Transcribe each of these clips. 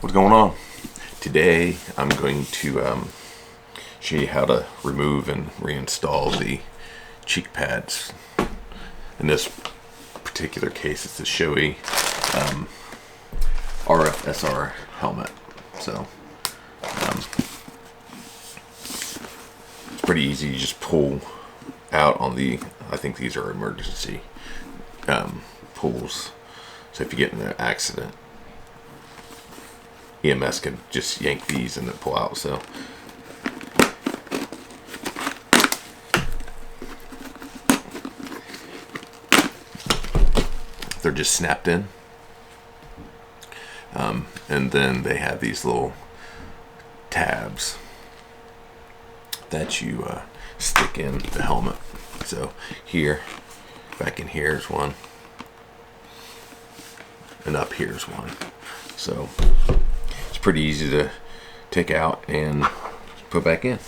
What's going on? Today I'm going to show you how to remove and reinstall the cheek pads. In this particular case, it's the Shoei RF-SR helmet. So it's pretty easy. You just pull out on the, I think these are emergency pulls. So if you get in an accident, EMS can just yank these and then pull out. So they're just snapped in, and then they have these little tabs that you stick in the helmet. So here, back in here is one, and up here is one. So it's pretty easy to take out and put back in.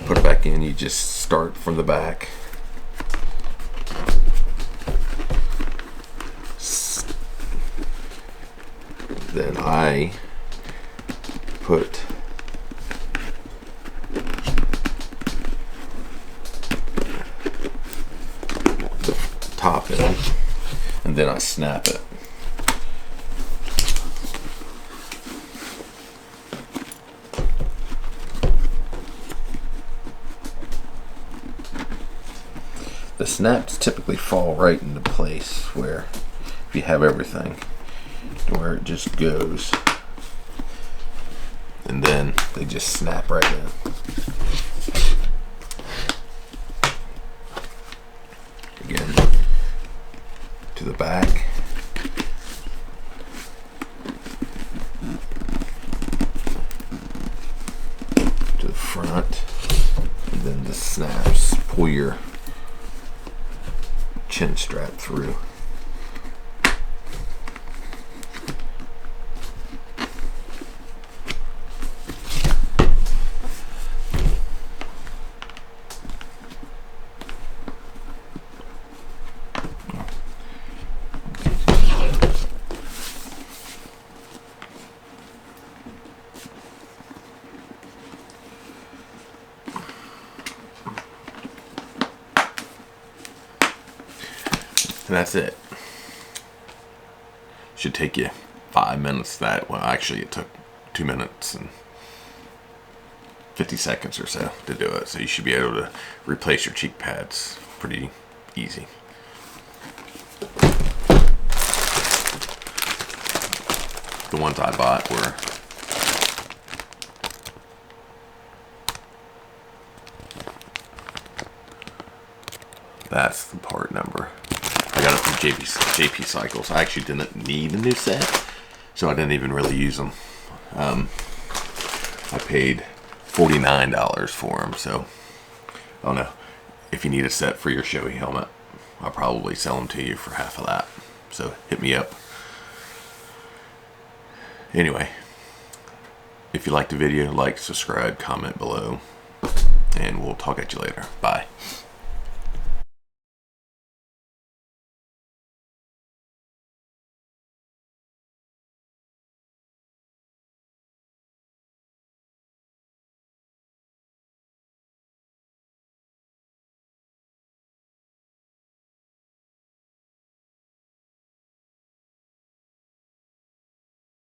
Put it back in, you just start from the back. Then I put the top in, and then I snap it. The snaps typically fall right into place where, if you have everything, where it just goes, and then they just snap right in. Again, to the back. To the front, and then the snaps. Pull your chin strap through. And that's it. Should take you 5 minutes. Well, actually it took 2 minutes and 50 seconds or so to do it. So you should be able to replace your cheek pads pretty easy. The ones I bought were that's the part number. I got it from JP Cycles. I actually didn't need a new set, so I didn't even really use them. I paid $49 for them, so I don't know. If you need a set for your Shoei helmet, I'll probably sell them to you for half of that. So hit me up. Anyway, if you liked the video, like, subscribe, comment below, and we'll talk at you later. Bye.